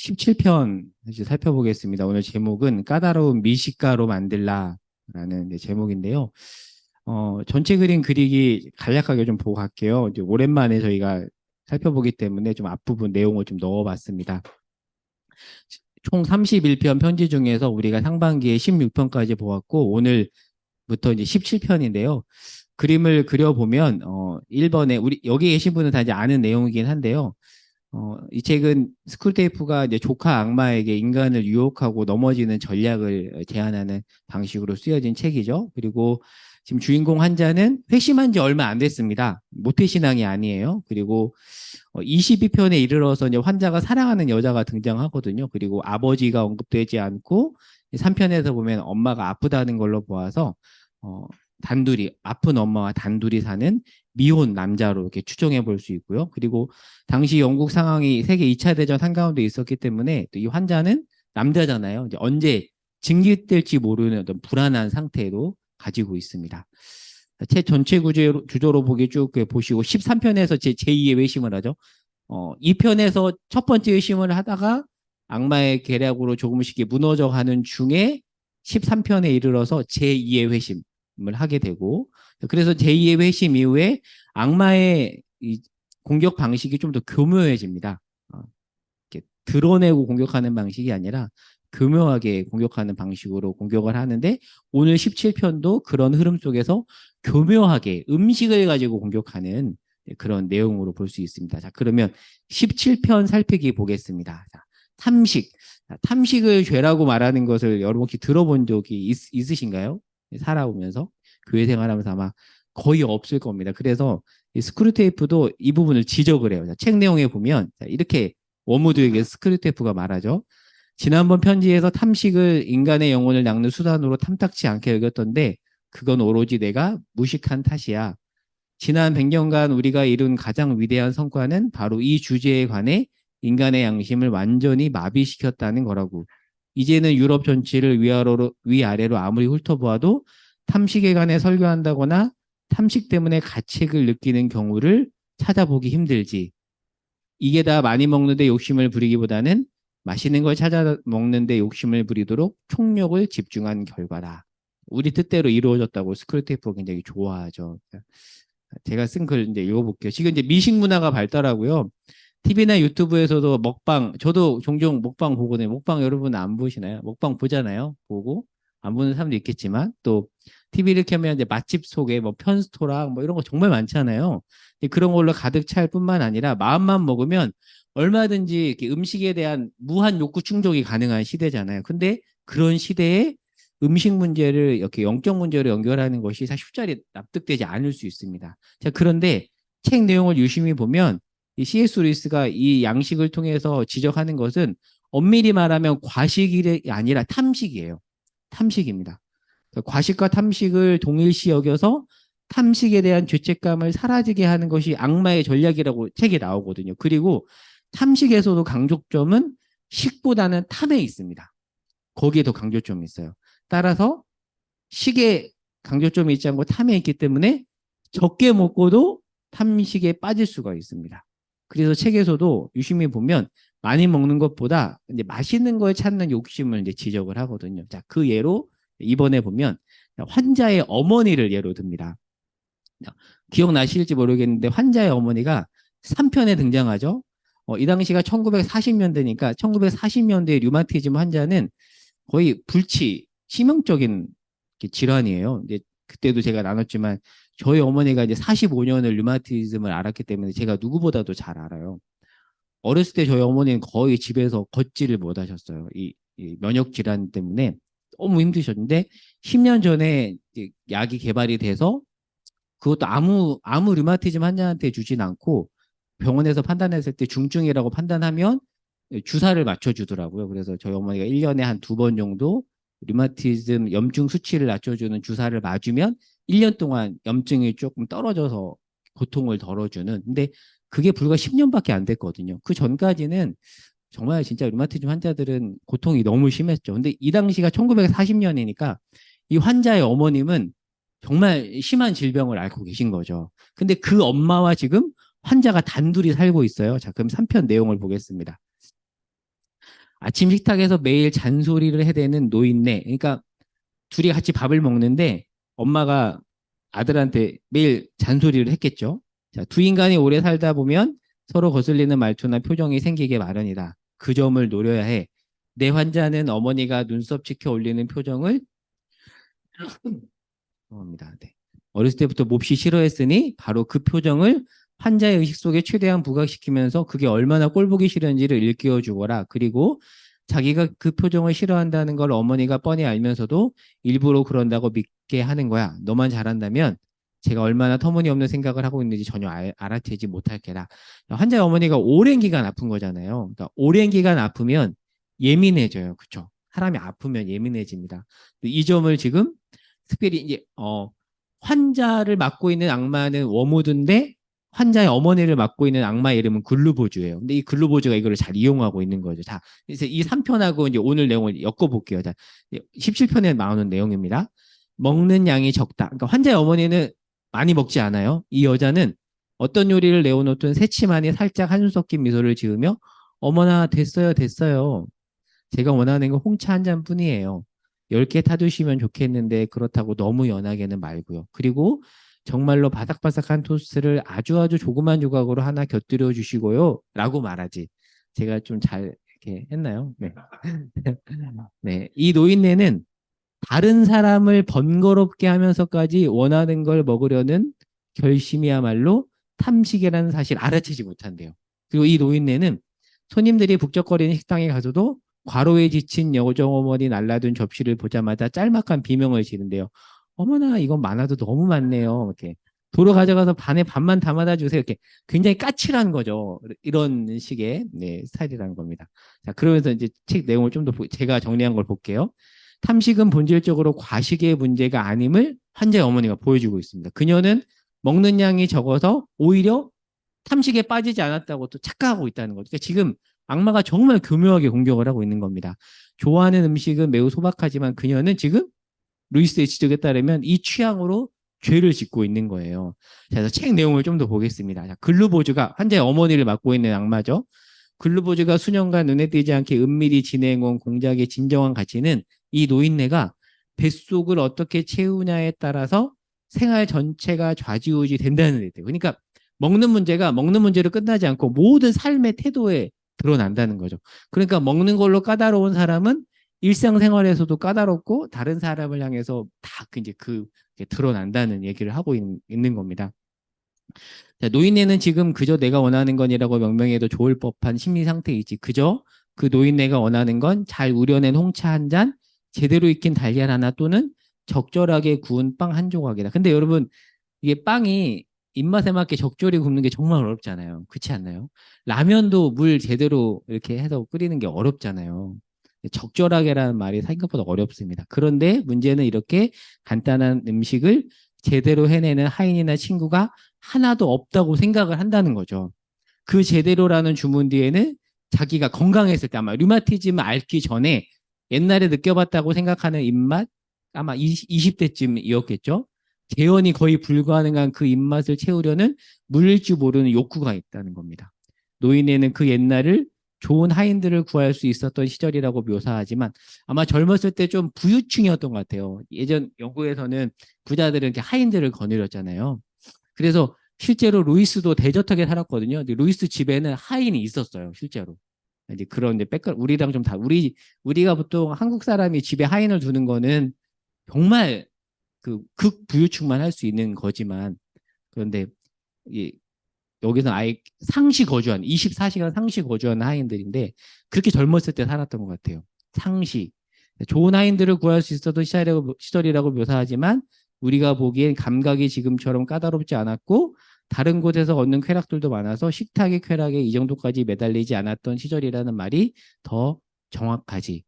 17편 이제 살펴보겠습니다. 오늘 제목은 까다로운 미식가로 만들라라는 이제 제목인데요. 전체 그림 그리기 간략하게 좀 보고 갈게요. 이제 오랜만에 저희가 살펴보기 때문에 좀 앞부분 내용을 좀 넣어봤습니다. 총 31편 편지 중에서 우리가 상반기에 16편까지 보았고 오늘부터 이제 17편인데요. 그림을 그려보면 1번에 우리 여기 계신 분은 다 이제 아는 내용이긴 한데요. 이 책은 스쿨테이프가 이제 조카 악마에게 인간을 유혹하고 넘어지는 전략을 제안하는 방식으로 쓰여진 책이죠. 그리고 지금 주인공 환자는 회심한 지 얼마 안 됐습니다. 모태신앙이 아니에요. 그리고 22편에 이르러서 이제 환자가 사랑하는 여자가 등장하거든요. 그리고 아버지가 언급되지 않고 3편에서 보면 엄마가 아프다는 걸로 보아서 단둘이 아픈 엄마와 단둘이 사는 미혼 남자로 이렇게 추정해 볼 수 있고요. 그리고 당시 영국 상황이 세계 2차 대전 한가운데 있었기 때문에 또 이 환자는 남자잖아요. 이제 언제 징집될지 모르는 어떤 불안한 상태도 가지고 있습니다. 책 전체 구조로 보기 쭉 보시고 13편에서 제2의 회심을 하죠. 2편에서 첫 번째 회심을 하다가 악마의 계략으로 조금씩 무너져 가는 중에 13편에 이르러서 제2의 회심을 하게 되고, 그래서 제2의 회심 이후에 악마의 이 공격 방식이 좀 더 교묘해집니다. 이렇게 드러내고 공격하는 방식이 아니라 교묘하게 공격하는 방식으로 공격을 하는데, 오늘 17편도 그런 흐름 속에서 교묘하게 음식을 가지고 공격하는 그런 내용으로 볼 수 있습니다. 자, 그러면 17편 살피기 보겠습니다. 자, 탐식. 자, 탐식을 죄라고 말하는 것을 여러분 혹시 들어본 적이 있으신가요? 살아오면서 교회 생활하면서 아마 거의 없을 겁니다. 그래서 스크류테이프도 이 부분을 지적을 해요. 자, 책 내용에 보면 이렇게 워무드에게 스크류테이프가 말하죠. 지난번 편지에서 탐식을 인간의 영혼을 낚는 수단으로 탐탁치 않게 여겼던데 그건 오로지 내가 무식한 탓이야. 지난 100년간 우리가 이룬 가장 위대한 성과는 바로 이 주제에 관해 인간의 양심을 완전히 마비시켰다는 거라고. 이제는 유럽 전체를 위아래로 아무리 훑어보아도 탐식에 관해 설교한다거나 탐식 때문에 가책을 느끼는 경우를 찾아보기 힘들지. 이게 다 많이 먹는데 욕심을 부리기보다는 맛있는 걸 찾아 먹는데 욕심을 부리도록 총력을 집중한 결과다. 우리 뜻대로 이루어졌다고 스크류테이프가 굉장히 좋아하죠. 제가 쓴 글 이제 읽어볼게요. 지금 이제 미식 문화가 발달하고요. TV나 유튜브에서도 먹방, 저도 종종 먹방 보거든요. 먹방 여러분 안 보시나요? 먹방 보잖아요. 보고 안 보는 사람도 있겠지만 또 TV를 켜면 이제 맛집 소개, 뭐 편스토랑 뭐 이런 거 정말 많잖아요. 그런 걸로 가득 찰 뿐만 아니라 마음만 먹으면 얼마든지 이렇게 음식에 대한 무한 욕구 충족이 가능한 시대잖아요. 근데 그런 시대에 음식 문제를 이렇게 영적 문제로 연결하는 것이 사실 쉽사리 납득되지 않을 수 있습니다. 자, 그런데 책 내용을 유심히 보면 이 C.S. 루이스가 이 양식을 통해서 지적하는 것은 엄밀히 말하면 과식이 아니라 탐식이에요. 탐식입니다. 그러니까 과식과 탐식을 동일시 여겨서 탐식에 대한 죄책감을 사라지게 하는 것이 악마의 전략이라고 책에 나오거든요. 그리고 탐식에서도 강조점은 식보다는 탐에 있습니다. 거기에 더 강조점이 있어요. 따라서 식에 강조점이 있지 않고 탐에 있기 때문에 적게 먹고도 탐식에 빠질 수가 있습니다. 그래서 책에서도 유심히 보면 많이 먹는 것보다 이제 맛있는 걸 찾는 욕심을 이제 지적을 하거든요. 자, 그 예로 이번에 보면 환자의 어머니를 예로 듭니다. 기억나실지 모르겠는데 환자의 어머니가 3편에 등장하죠. 이 당시가 1940년대니까 1940년대 류마티즘 환자는 거의 불치, 치명적인 질환이에요. 이제 그때도 제가 나눴지만 저희 어머니가 이제 45년을 류마티즘을 앓았기 때문에 제가 누구보다도 잘 알아요. 어렸을 때 저희 어머니는 거의 집에서 걷지를 못하셨어요. 이 면역 질환 때문에 너무 힘드셨는데 10년 전에 약이 개발이 돼서 그것도 아무 류마티즘 환자한테 주진 않고 병원에서 판단했을 때 중증이라고 판단하면 주사를 맞춰주더라고요. 그래서 저희 어머니가 1년에 한 2번 정도 류마티즘 염증 수치를 낮춰주는 주사를 맞으면 1년 동안 염증이 조금 떨어져서 고통을 덜어주는. 근데 그게 불과 10년밖에 안 됐거든요. 그 전까지는 정말 진짜 류마티즘 환자들은 고통이 너무 심했죠. 근데 이 당시가 1940년이니까 이 환자의 어머님은 정말 심한 질병을 앓고 계신 거죠. 근데 그 엄마와 지금 환자가 단둘이 살고 있어요. 자, 그럼 3편 내용을 보겠습니다. 아침 식탁에서 매일 잔소리를 해대는 노인네. 그러니까 둘이 같이 밥을 먹는데 엄마가 아들한테 매일 잔소리를 했겠죠. 자, 두 인간이 오래 살다 보면 서로 거슬리는 말투나 표정이 생기게 마련이다. 그 점을 노려야 해. 내 환자는 어머니가 눈썹 치켜 올리는 표정을 합니다. 네. 어렸을 때부터 몹시 싫어했으니 바로 그 표정을 환자의 의식 속에 최대한 부각시키면서 그게 얼마나 꼴보기 싫은지를 일깨워 주거라. 그리고 자기가 그 표정을 싫어한다는 걸 어머니가 뻔히 알면서도 일부러 그런다고 믿게 하는 거야. 너만 잘한다면 제가 얼마나 터무니없는 생각을 하고 있는지 전혀 알아채지 못할 게다. 환자의 어머니가 오랜 기간 아픈 거잖아요. 그러니까 오랜 기간 아프면 예민해져요. 그렇죠? 사람이 아프면 예민해집니다. 이 점을 지금 특별히 이제 환자를 맡고 있는 악마는 워무드인데 환자의 어머니를 맡고 있는 악마의 이름은 글루보즈예요. 근데 이 글루보즈가 이거를 잘 이용하고 있는 거죠. 자, 이제 이 3편하고 이제 오늘 내용을 엮어볼게요. 자, 17편에 나오는 내용입니다. 먹는 양이 적다. 그러니까 환자의 어머니는 많이 먹지 않아요. 이 여자는 어떤 요리를 내어놓든 새침하니 살짝 한숨 섞인 미소를 지으며 어머나 됐어요, 됐어요. 제가 원하는 건 홍차 한 잔뿐이에요. 10개 타주시면 좋겠는데 그렇다고 너무 연하게는 말고요. 그리고 정말로 바삭바삭한 토스트를 아주 아주 조그만 조각으로 하나 곁들여 주시고요. 라고 말하지. 제가 좀 잘 이렇게 했나요? 네. 네. 이 노인네는 다른 사람을 번거롭게 하면서까지 원하는 걸 먹으려는 결심이야말로 탐식이라는 사실 알아채지 못한대요. 그리고 이 노인네는 손님들이 북적거리는 식당에 가서도 과로에 지친 여정어머니 날라둔 접시를 보자마자 짤막한 비명을 지른대요. 어머나 이건 많아도 너무 많네요. 이렇게 도로 가져가서 반에 반만 담아다 주세요. 이렇게 굉장히 까칠한 거죠. 이런 식의 네, 스타일이라는 겁니다. 자, 그러면서 이제 책 내용을 좀 더 제가 정리한 걸 볼게요. 탐식은 본질적으로 과식의 문제가 아님을 환자의 어머니가 보여주고 있습니다. 그녀는 먹는 양이 적어서 오히려 탐식에 빠지지 않았다고 또 착각하고 있다는 거죠. 그러니까 지금 악마가 정말 교묘하게 공격을 하고 있는 겁니다. 좋아하는 음식은 매우 소박하지만 그녀는 지금 루이스의 지적에 따르면 이 취향으로 죄를 짓고 있는 거예요. 자, 그래서 책 내용을 좀 더 보겠습니다. 자, 글루보즈가 환자의 어머니를 맡고 있는 악마죠. 글루보즈가 수년간 눈에 띄지 않게 은밀히 진행해온 공작의 진정한 가치는 이 노인네가 뱃속을 어떻게 채우냐에 따라서 생활 전체가 좌지우지 된다는 데 있대요. 그러니까 먹는 문제가 먹는 문제로 끝나지 않고 모든 삶의 태도에 드러난다는 거죠. 그러니까 먹는 걸로 까다로운 사람은 일상생활에서도 까다롭고 다른 사람을 향해서 다 이제 드러난다는 얘기를 하고 있는 겁니다. 자, 노인네는 지금 그저 내가 원하는 건이라고 명명해도 좋을 법한 심리 상태이지. 그저 그 노인네가 원하는 건 잘 우려낸 홍차 한 잔, 제대로 익힌 달걀 하나 또는 적절하게 구운 빵 한 조각이다. 근데 여러분 이게 빵이 입맛에 맞게 적절히 굽는 게 정말 어렵잖아요. 그렇지 않나요? 라면도 물 제대로 이렇게 해서 끓이는 게 어렵잖아요. 적절하게라는 말이 생각보다 어렵습니다. 그런데 문제는 이렇게 간단한 음식을 제대로 해내는 하인이나 친구가 하나도 없다고 생각을 한다는 거죠. 그 제대로라는 주문 뒤에는 자기가 건강했을 때 아마 류마티즘을 앓기 전에 옛날에 느껴봤다고 생각하는 입맛 아마 20대쯤이었겠죠. 재현이 거의 불가능한 그 입맛을 채우려는 물릴 줄 모르는 욕구가 있다는 겁니다. 노인네는 그 옛날을 좋은 하인들을 구할 수 있었던 시절이라고 묘사하지만 아마 젊었을 때 좀 부유층이었던 것 같아요. 예전 영국에서는 부자들은 이렇게 하인들을 거느렸잖아요. 그래서 실제로 루이스도 대저택에 살았거든요. 근데 루이스 집에는 하인이 있었어요, 실제로. 이제 그런 이제 우리랑 좀 우리가 보통 한국 사람이 집에 하인을 두는 거는 정말 그 극부유층만 할 수 있는 거지만 그런데 이 여기서 아예 상시 거주한 24시간 상시 거주하는 하인들인데 그렇게 젊었을 때 살았던 것 같아요. 상시. 좋은 하인들을 구할 수 있었던 시절이라고 묘사하지만 우리가 보기엔 감각이 지금처럼 까다롭지 않았고 다른 곳에서 얻는 쾌락들도 많아서 식탁의 쾌락에 이 정도까지 매달리지 않았던 시절이라는 말이 더 정확하지.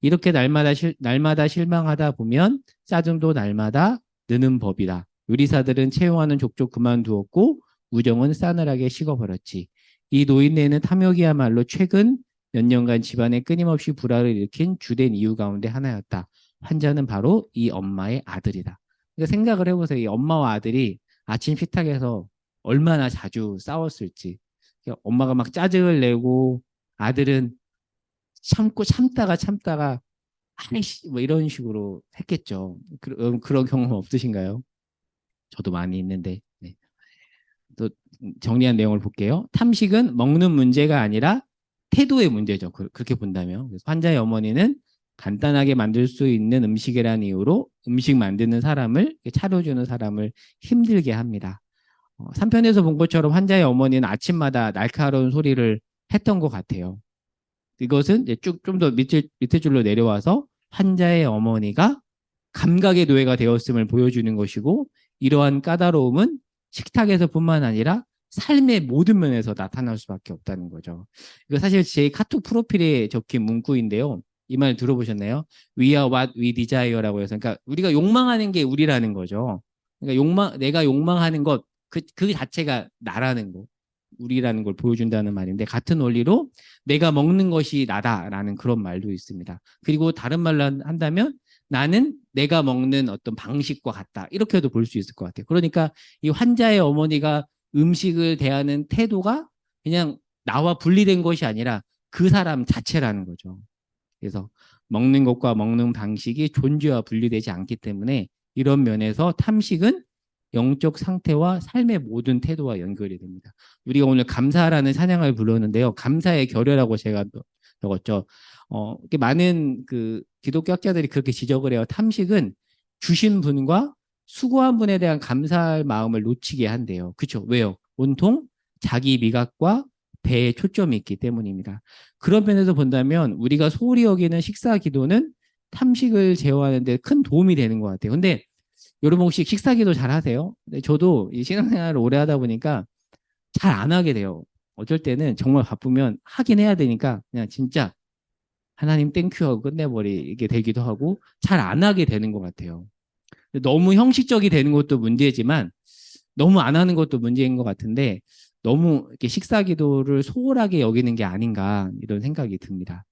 이렇게 날마다 실망하다 보면 짜증도 날마다 느는 법이다. 요리사들은 채용하는 족족 그만두었고 우정은 싸늘하게 식어버렸지. 이 노인네는 탐욕이야말로 최근 몇 년간 집안에 끊임없이 불화를 일으킨 주된 이유 가운데 하나였다. 환자는 바로 이 엄마의 아들이다. 그러니까 생각을 해보세요. 이 엄마와 아들이 아침 식탁에서 얼마나 자주 싸웠을지. 엄마가 막 짜증을 내고 아들은 참다가 아이씨 뭐 이런 식으로 했겠죠. 그런 경험 없으신가요? 저도 많이 있는데. 네. 또 정리한 내용을 볼게요. 탐식은 먹는 문제가 아니라 태도의 문제죠. 그렇게 본다면. 그래서 환자의 어머니는 간단하게 만들 수 있는 음식이라는 이유로 음식 만드는 사람을, 차려주는 사람을 힘들게 합니다. 3편에서 본 것처럼 환자의 어머니는 아침마다 날카로운 소리를 했던 것 같아요. 이것은 이제 쭉 좀 더 밑에 줄로 내려와서 환자의 어머니가 감각의 노예가 되었음을 보여주는 것이고, 이러한 까다로움은 식탁에서뿐만 아니라 삶의 모든 면에서 나타날 수밖에 없다는 거죠. 이거 사실 제 카톡 프로필에 적힌 문구인데요. 이 말 들어보셨나요? We are what we desire라고 해서, 그러니까 우리가 욕망하는 게 우리라는 거죠. 그러니까 내가 욕망하는 것, 그 자체가 나라는 거, 우리라는 걸 보여준다는 말인데, 같은 원리로 내가 먹는 것이 나다라는 그런 말도 있습니다. 그리고 다른 말로 한다면 나는 내가 먹는 어떤 방식과 같다. 이렇게도 볼 수 있을 것 같아요. 그러니까 이 환자의 어머니가 음식을 대하는 태도가 그냥 나와 분리된 것이 아니라 그 사람 자체라는 거죠. 그래서 먹는 것과 먹는 방식이 존재와 분리되지 않기 때문에 이런 면에서 탐식은 영적 상태와 삶의 모든 태도와 연결이 됩니다. 우리가 오늘 감사라는 찬양을 부르는데요. 감사의 결여라고 제가 적었죠. 많은 기독교 학자들이 그렇게 지적을 해요. 탐식은 주신 분과 수고한 분에 대한 감사의 마음을 놓치게 한대요. 그렇죠? 왜요? 온통 자기 미각과 배에 초점이 있기 때문입니다. 그런 면에서 본다면 우리가 소홀히 여기는 식사 기도는 탐식을 제어하는 데 큰 도움이 되는 것 같아요. 근데 여러분 혹시 식사 기도 잘 하세요? 근데 저도 이 신앙생활을 오래 하다 보니까 잘 안 하게 돼요. 어쩔 때는 정말 바쁘면 하긴 해야 되니까 그냥 진짜 하나님 땡큐 하고 끝내버리게 되기도 하고 잘 안 하게 되는 것 같아요. 너무 형식적이 되는 것도 문제지만 너무 안 하는 것도 문제인 것 같은데 너무 이렇게 식사 기도를 소홀하게 여기는 게 아닌가 이런 생각이 듭니다.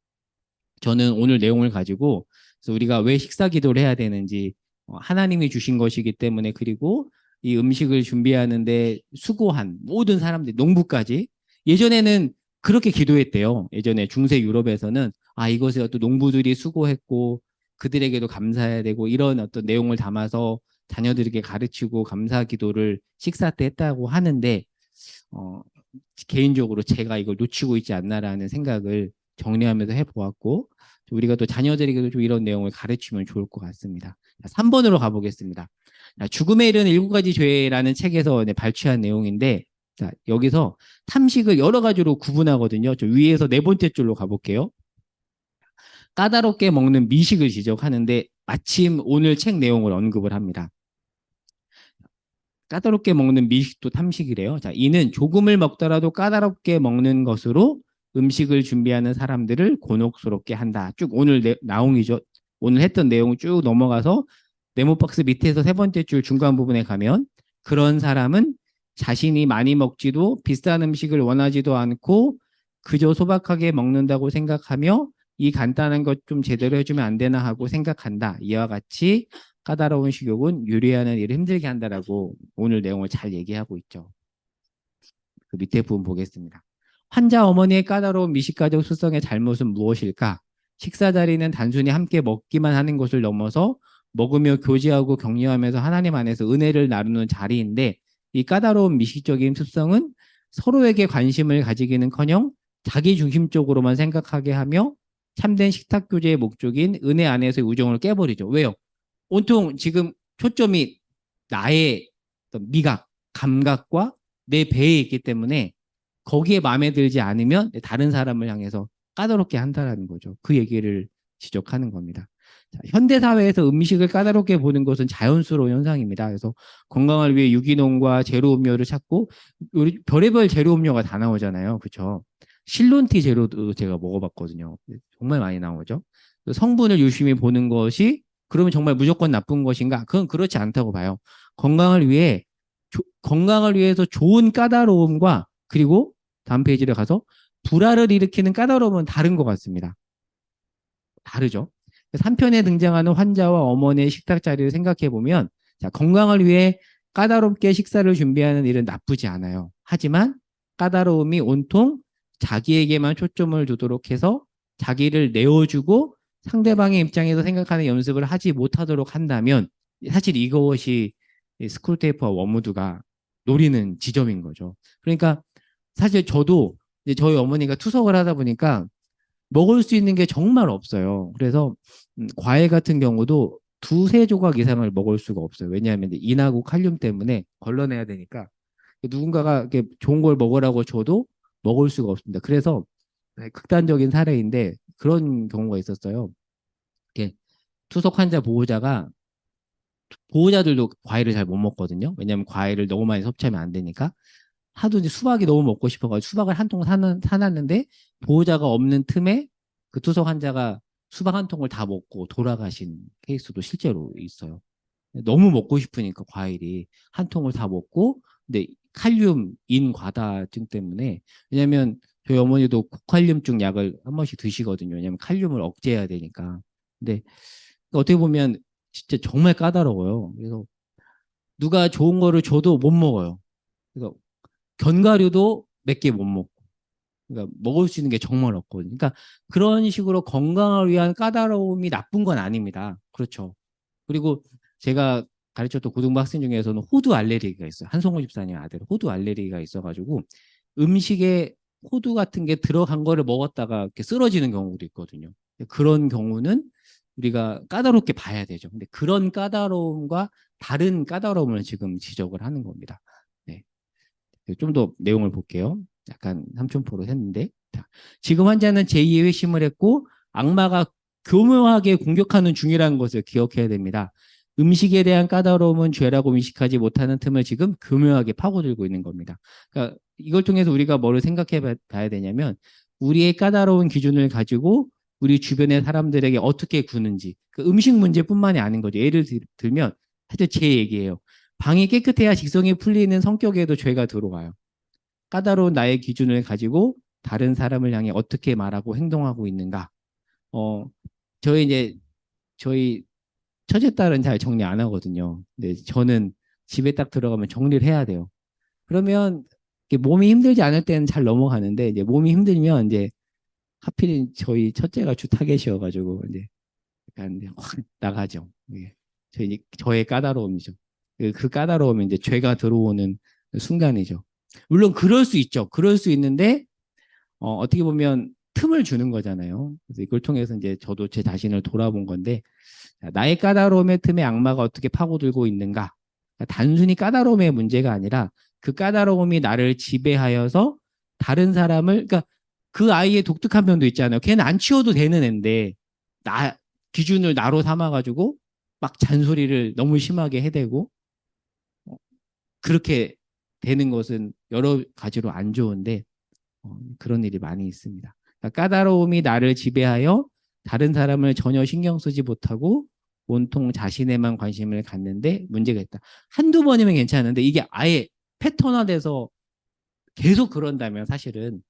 저는 오늘 내용을 가지고 그래서 우리가 왜 식사 기도를 해야 되는지, 하나님이 주신 것이기 때문에, 그리고 이 음식을 준비하는데 수고한 모든 사람들, 농부까지 예전에는 그렇게 기도했대요. 예전에 중세 유럽에서는 이것에 또 농부들이 수고했고 그들에게도 감사해야 되고 이런 어떤 내용을 담아서 자녀들에게 가르치고 감사 기도를 식사 때 했다고 하는데, 어, 개인적으로 제가 이걸 놓치고 있지 않나라는 생각을 정리하면서 해보았고, 우리가 또 자녀들에게도 좀 이런 내용을 가르치면 좋을 것 같습니다. 3번으로 가보겠습니다. 죽음에 이르는 7가지 죄라는 책에서 발췌한 내용인데, 자, 여기서 탐식을 여러 가지로 구분하거든요. 저 위에서 4번째 줄로 가볼게요. 까다롭게 먹는 미식을 지적하는데 마침 오늘 책 내용을 언급을 합니다. 까다롭게 먹는 미식도 탐식이래요. 자, 이는 조금을 먹더라도 까다롭게 먹는 것으로 음식을 준비하는 사람들을 곤혹스럽게 한다. 쭉 오늘 나옹이죠. 오늘 했던 내용 쭉 넘어가서 네모박스 밑에서 3번째 줄 중간 부분에 가면, 그런 사람은 자신이 많이 먹지도 비싼 음식을 원하지도 않고 그저 소박하게 먹는다고 생각하며 이 간단한 것 좀 제대로 해주면 안 되나 하고 생각한다. 이와 같이 까다로운 식욕은 요리하는 일을 힘들게 한다라고 오늘 내용을 잘 얘기하고 있죠. 그 밑에 부분 보겠습니다. 환자 어머니의 까다로운 미식가적 수성의 잘못은 무엇일까? 식사 자리는 단순히 함께 먹기만 하는 것을 넘어서 먹으며 교제하고 격려하면서 하나님 안에서 은혜를 나누는 자리인데, 이 까다로운 미식적인 습성은 서로에게 관심을 가지기는커녕 자기 중심적으로만 생각하게 하며 참된 식탁 교제의 목적인 은혜 안에서의 우정을 깨버리죠. 왜요? 온통 지금 초점이 나의 미각, 감각과 내 배에 있기 때문에 거기에 마음에 들지 않으면 다른 사람을 향해서 까다롭게 한다는 거죠. 그 얘기를 지적하는 겁니다. 자, 현대사회에서 음식을 까다롭게 보는 것은 자연스러운 현상입니다. 그래서 건강을 위해 유기농과 제로 음료를 찾고, 우리 별의별 제로 음료가 다 나오잖아요. 그렇죠? 실론티 제로도 제가 먹어봤거든요. 정말 많이 나오죠. 성분을 유심히 보는 것이 그러면 정말 무조건 나쁜 것인가? 그건 그렇지 않다고 봐요. 건강을 위해서 좋은 까다로움과, 그리고 다음 페이지를 가서 불화를 일으키는 까다로움은 다른 것 같습니다. 다르죠. 3편에 등장하는 환자와 어머니의 식탁 자리를 생각해 보면, 자, 건강을 위해 까다롭게 식사를 준비하는 일은 나쁘지 않아요. 하지만 까다로움이 온통 자기에게만 초점을 두도록 해서 자기를 내어주고 상대방의 입장에서 생각하는 연습을 하지 못하도록 한다면 사실 이것이 스크루테이프와 워무드가 노리는 지점인 거죠. 그러니까 사실 저도 이제 저희 어머니가 투석을 하다 보니까 먹을 수 있는 게 정말 없어요. 그래서 과일 같은 경우도 두세 조각 이상을 먹을 수가 없어요. 왜냐하면 인하고 칼륨 때문에 걸러내야 되니까 누군가가 이렇게 좋은 걸 먹으라고 줘도 먹을 수가 없습니다. 그래서 극단적인 사례인데 그런 경우가 있었어요. 이렇게 투석 환자 보호자가 보호자들도 과일을 잘 못 먹거든요. 왜냐하면 과일을 너무 많이 섭취하면 안 되니까. 하도 이제 수박이 너무 먹고 싶어가지고 수박을 한 통 사놨는데 보호자가 없는 틈에 그 투석 환자가 수박 한 통을 다 먹고 돌아가신 케이스도 실제로 있어요. 너무 먹고 싶으니까 과일이 한 통을 다 먹고 근데 칼륨 인과다증 때문에 왜냐면 저희 어머니도 고칼륨증 약을 한 번씩 드시거든요. 왜냐면 칼륨을 억제해야 되니까. 근데 어떻게 보면 진짜 정말 까다로워요. 그래서 누가 좋은 거를 줘도 못 먹어요. 그래서 견과류도 몇 개 못 먹고. 그러니까 먹을 수 있는 게 정말 없거든요. 그러니까 그런 식으로 건강을 위한 까다로움이 나쁜 건 아닙니다. 그렇죠. 그리고 제가 가르쳤던 고등부 학생 중에서는 호두 알레르기가 있어요. 한성호 집사님 아들 호두 알레르기가 있어가지고 음식에 호두 같은 게 들어간 거를 먹었다가 이렇게 쓰러지는 경우도 있거든요. 그런 경우는 우리가 까다롭게 봐야 되죠. 근데 그런 까다로움과 다른 까다로움을 지금 지적을 하는 겁니다. 네. 좀 더 내용을 볼게요. 약간 삼촌포로 했는데 자, 지금 환자는 제2의 회심을 했고 악마가 교묘하게 공격하는 중이라는 것을 기억해야 됩니다. 음식에 대한 까다로움은 죄라고 인식하지 못하는 틈을 지금 교묘하게 파고들고 있는 겁니다. 그러니까 이걸 통해서 우리가 뭐를 생각해 봐야 되냐면 우리의 까다로운 기준을 가지고 우리 주변의 사람들에게 어떻게 구는지 그 음식 문제뿐만이 아닌 거죠. 예를 들면 사실 제 얘기예요. 방이 깨끗해야 직성이 풀리는 성격에도 죄가 들어와요. 까다로운 나의 기준을 가지고 다른 사람을 향해 어떻게 말하고 행동하고 있는가. 어, 저희 이제 저희 첫째 딸은 잘 정리 안 하거든요. 근데 저는 집에 딱 들어가면 정리를 해야 돼요. 그러면 몸이 힘들지 않을 때는 잘 넘어가는데 이제 몸이 힘들면 이제 하필 저희 첫째가 주 타겟이어가지고 이제 약간 확 나가죠. 예. 저의 까다로움이죠. 그 까다로움이 이제 죄가 들어오는 순간이죠. 물론 그럴 수 있죠. 그럴 수 있는데 어떻게 보면 틈을 주는 거잖아요. 그래서 이걸 통해서 이제 저도 제 자신을 돌아본 건데 나의 까다로움의 틈에 악마가 어떻게 파고들고 있는가? 그러니까 단순히 까다로움의 문제가 아니라 그 까다로움이 나를 지배하여서 다른 사람을 그러니까 그 아이의 독특한 면도 있잖아요. 걔는 안 치워도 되는 애인데 나 기준을 나로 삼아가지고 막 잔소리를 너무 심하게 해대고 그렇게 되는 것은 여러 가지로 안 좋은데 그런 일이 많이 있습니다. 그러니까 까다로움이 나를 지배하여 다른 사람을 전혀 신경 쓰지 못하고 온통 자신에만 관심을 갖는데 문제가 있다. 한두 번이면 괜찮은데 이게 아예 패턴화돼서 계속 그런다면 사실은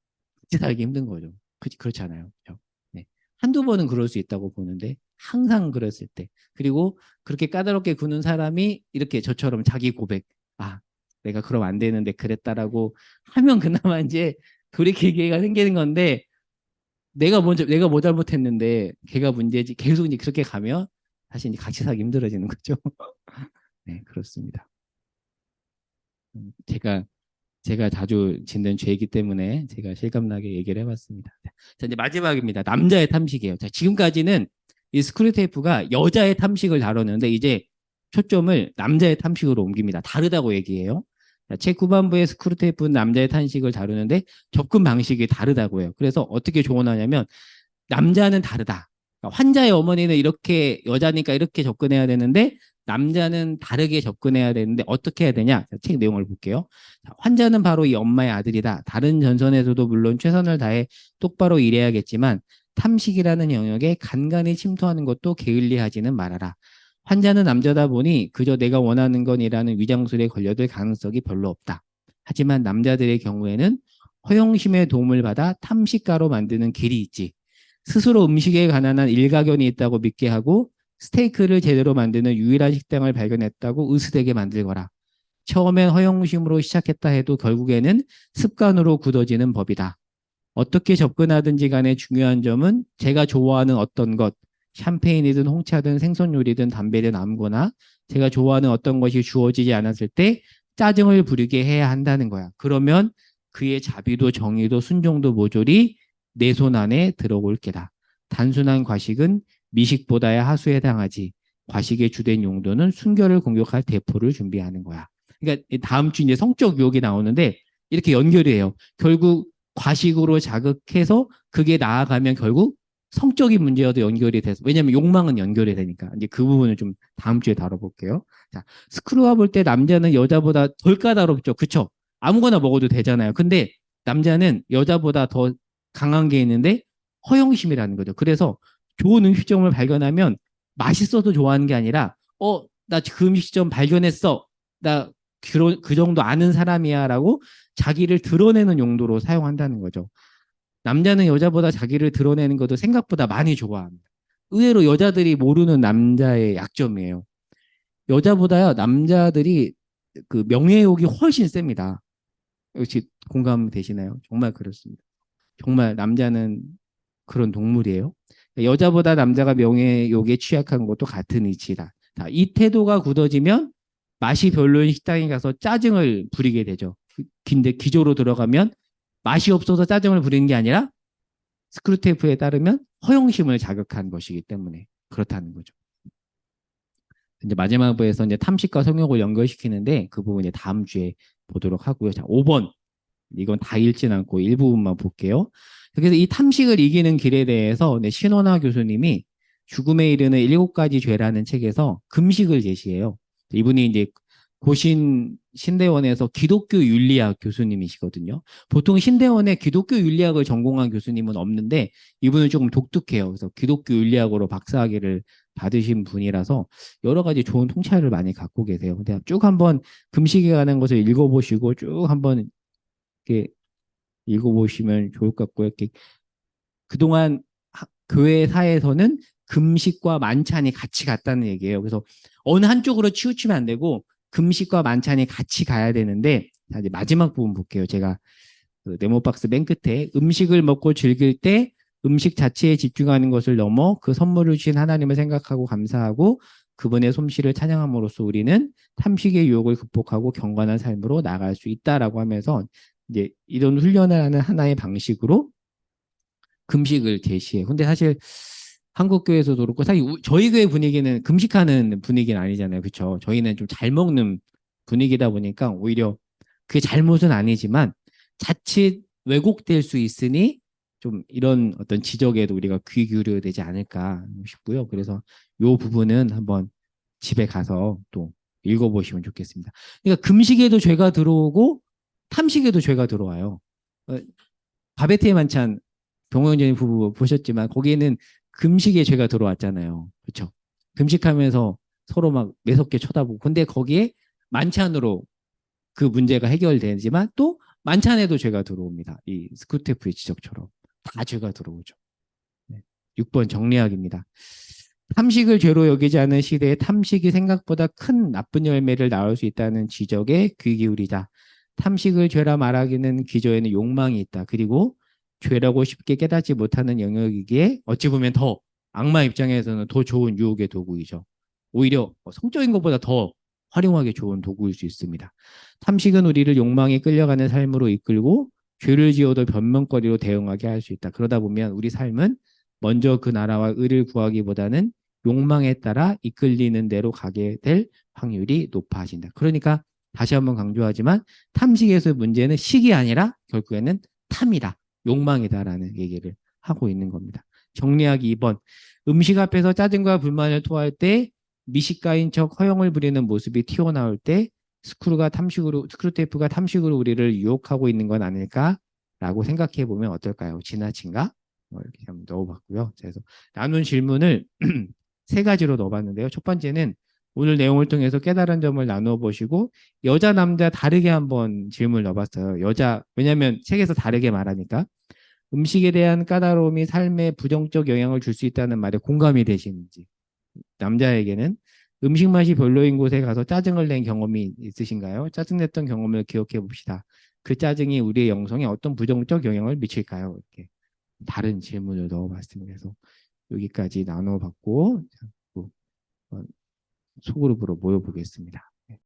같이 살기 힘든 거죠. 그렇잖아요. 그렇죠? 네. 한두 번은 그럴 수 있다고 보는데 항상 그랬을 때 그리고 그렇게 까다롭게 구는 사람이 이렇게 저처럼 자기 고백 내가 그럼 안 되는데 그랬다라고 하면 그나마 이제 돌이킬 기회가 생기는 건데 내가 뭐 잘못했는데 걔가 문제지 계속 이제 그렇게 가면 사실 이제 같이 살기 힘들어지는 거죠. 네, 그렇습니다. 제가 자주 짓는 죄이기 때문에 제가 실감나게 얘기를 해봤습니다. 자, 이제 마지막입니다. 남자의 탐식이에요. 자, 지금까지는 이 스크류테이프가 여자의 탐식을 다뤘는데 이제 초점을 남자의 탐식으로 옮깁니다. 다르다고 얘기해요. 자, 책 후반부의 스크류테이프는 남자의 탐식을 다루는데 접근 방식이 다르다고 해요. 그래서 어떻게 조언하냐면 남자는 다르다. 그러니까 환자의 어머니는 이렇게 여자니까 이렇게 접근해야 되는데 남자는 다르게 접근해야 되는데 어떻게 해야 되냐? 책 내용을 볼게요. 환자는 바로 이 엄마의 아들이다. 다른 전선에서도 물론 최선을 다해 똑바로 일해야겠지만 탐식이라는 영역에 간간히 침투하는 것도 게을리하지는 말아라. 환자는 남자다 보니 그저 내가 원하는 건이라는 위장술에 걸려들 가능성이 별로 없다. 하지만 남자들의 경우에는 허영심의 도움을 받아 탐식가로 만드는 길이 있지. 스스로 음식에 관한 일가견이 있다고 믿게 하고 스테이크를 제대로 만드는 유일한 식당을 발견했다고 으스대게 만들거라. 처음엔 허영심으로 시작했다 해도 결국에는 습관으로 굳어지는 법이다. 어떻게 접근하든지 간에 중요한 점은 제가 좋아하는 어떤 것, 샴페인이든 홍차든 생선 요리든 담배든 아무거나 제가 좋아하는 어떤 것이 주어지지 않았을 때 짜증을 부리게 해야 한다는 거야. 그러면 그의 자비도 정의도 순종도 모조리 내 손 안에 들어올 게다. 단순한 과식은 미식보다야 하수에 해당하지. 과식의 주된 용도는 순결을 공격할 대포를 준비하는 거야. 그러니까 다음 주 이제 성적 유혹이 나오는데 이렇게 연결이 해요. 결국 과식으로 자극해서 그게 나아가면 결국 성적인 문제와도 연결이 돼서 왜냐하면 욕망은 연결이 되니까 이제 그 부분을 좀 다음 주에 다뤄볼게요. 자, 스크루와 볼 때 남자는 여자보다 덜 까다롭죠. 그쵸? 아무거나 먹어도 되잖아요. 근데 남자는 여자보다 더 강한 게 있는데 허영심이라는 거죠. 그래서 좋은 음식점을 발견하면 맛있어도 좋아하는 게 아니라 나 그 음식점 발견했어. 나 그 정도 아는 사람이야 라고 자기를 드러내는 용도로 사용한다는 거죠. 남자는 여자보다 자기를 드러내는 것도 생각보다 많이 좋아합니다. 의외로 여자들이 모르는 남자의 약점이에요. 여자보다요, 남자들이 그 명예욕이 훨씬 셉니다. 역시 공감되시나요? 정말 그렇습니다. 정말 남자는 그런 동물이에요. 여자보다 남자가 명예욕에 취약한 것도 같은 이치다. 이 태도가 굳어지면 맛이 별로인 식당에 가서 짜증을 부리게 되죠. 근데 기조로 들어가면 맛이 없어서 짜증을 부리는 게 아니라 스크루테이프에 따르면 허영심을 자극한 것이기 때문에 그렇다는 거죠. 이제 마지막 부에서 이제 탐식과 성욕을 연결시키는데 그 부분 이제 다음 주에 보도록 하고요. 자, 5번. 이건 다 읽진 않고 일부분만 볼게요. 그래서 이 탐식을 이기는 길에 대해서 신원화 교수님이 죽음에 이르는 7가지 죄라는 책에서 금식을 제시해요. 이분이 이제 고신 신대원에서 기독교 윤리학 교수님이시거든요. 보통 신대원에 기독교 윤리학을 전공한 교수님은 없는데 이분은 조금 독특해요. 그래서 기독교 윤리학으로 박사학위를 받으신 분이라서 여러 가지 좋은 통찰을 많이 갖고 계세요. 근데 쭉 한번 금식에 관한 것을 읽어보시고 쭉 한번 이렇게 읽어보시면 좋을 것 같고요. 이렇게 그동안 교회사에서는 금식과 만찬이 같이 갔다는 얘기예요. 그래서 어느 한쪽으로 치우치면 안 되고 금식과 만찬이 같이 가야 되는데 자, 이제 마지막 부분 볼게요. 제가 그 네모박스 맨 끝에 음식을 먹고 즐길 때 음식 자체에 집중하는 것을 넘어 그 선물을 주신 하나님을 생각하고 감사하고 그분의 솜씨를 찬양함으로써 우리는 탐식의 유혹을 극복하고 경건한 삶으로 나아갈 수 있다라고 하면서 이제 이런 훈련을 하는 하나의 방식으로 금식을 제시해. 근데 사실 한국 교회에서도 그렇고 사실 저희 교회 분위기는 금식하는 분위기는 아니잖아요. 그렇죠? 저희는 좀 잘 먹는 분위기다 보니까 오히려 그게 잘못은 아니지만 자칫 왜곡될 수 있으니 좀 이런 어떤 지적에도 우리가 귀 기울여야 되지 않을까 싶고요. 그래서 이 부분은 한번 집에 가서 또 읽어보시면 좋겠습니다. 그러니까 금식에도 죄가 들어오고 탐식에도 죄가 들어와요. 바베트의 만찬 동호연님 부부 보셨지만 거기에는 금식의 죄가 들어왔잖아요. 그렇죠? 금식하면서 서로 막 매섭게 쳐다보고 근데 거기에 만찬으로 그 문제가 해결되지만 또 만찬에도 죄가 들어옵니다. 이 스쿠테프의 지적처럼 다 죄가 들어오죠. 네. 6번 정리하기입니다. 탐식을 죄로 여기지 않은 시대에 탐식이 생각보다 큰 나쁜 열매를 낳을 수 있다는 지적에 귀 기울이자. 탐식을 죄라 말하기는 기저에는 욕망이 있다. 그리고 죄라고 쉽게 깨닫지 못하는 영역이기에 어찌 보면 더 악마 입장에서는 더 좋은 유혹의 도구이죠. 오히려 성적인 것보다 더 활용하기 좋은 도구일 수 있습니다. 탐식은 우리를 욕망에 끌려가는 삶으로 이끌고 죄를 지어도 변명거리로 대응하게 할 수 있다. 그러다 보면 우리 삶은 먼저 그 나라와 의를 구하기보다는 욕망에 따라 이끌리는 대로 가게 될 확률이 높아진다. 그러니까 다시 한번 강조하지만 탐식에서의 문제는 식이 아니라 결국에는 탐이다. 욕망이다라는 얘기를 하고 있는 겁니다. 정리하기 2번. 음식 앞에서 짜증과 불만을 토할 때 미식가인 척 허영을 부리는 모습이 튀어나올 때 스크루테이프가 탐식으로 우리를 유혹하고 있는 건 아닐까라고 생각해 보면 어떨까요? 지나친가? 이렇게 한번 넣어봤고요. 그래서 나눈 질문을 세 가지로 넣어봤는데요. 첫 번째는 오늘 내용을 통해서 깨달은 점을 나누어 보시고 여자 남자 다르게 한번 질문을 넣어봤어요. 왜냐하면 책에서 다르게 말하니까 음식에 대한 까다로움이 삶에 부정적 영향을 줄 수 있다는 말에 공감이 되시는지 남자에게는 음식 맛이 별로인 곳에 가서 짜증을 낸 경험이 있으신가요? 짜증냈던 경험을 기억해 봅시다. 그 짜증이 우리의 영성에 어떤 부정적 영향을 미칠까요? 이렇게 다른 질문을 넣어봤습니다. 그래서 여기까지 나눠봤고, 또 소그룹으로 모여보겠습니다.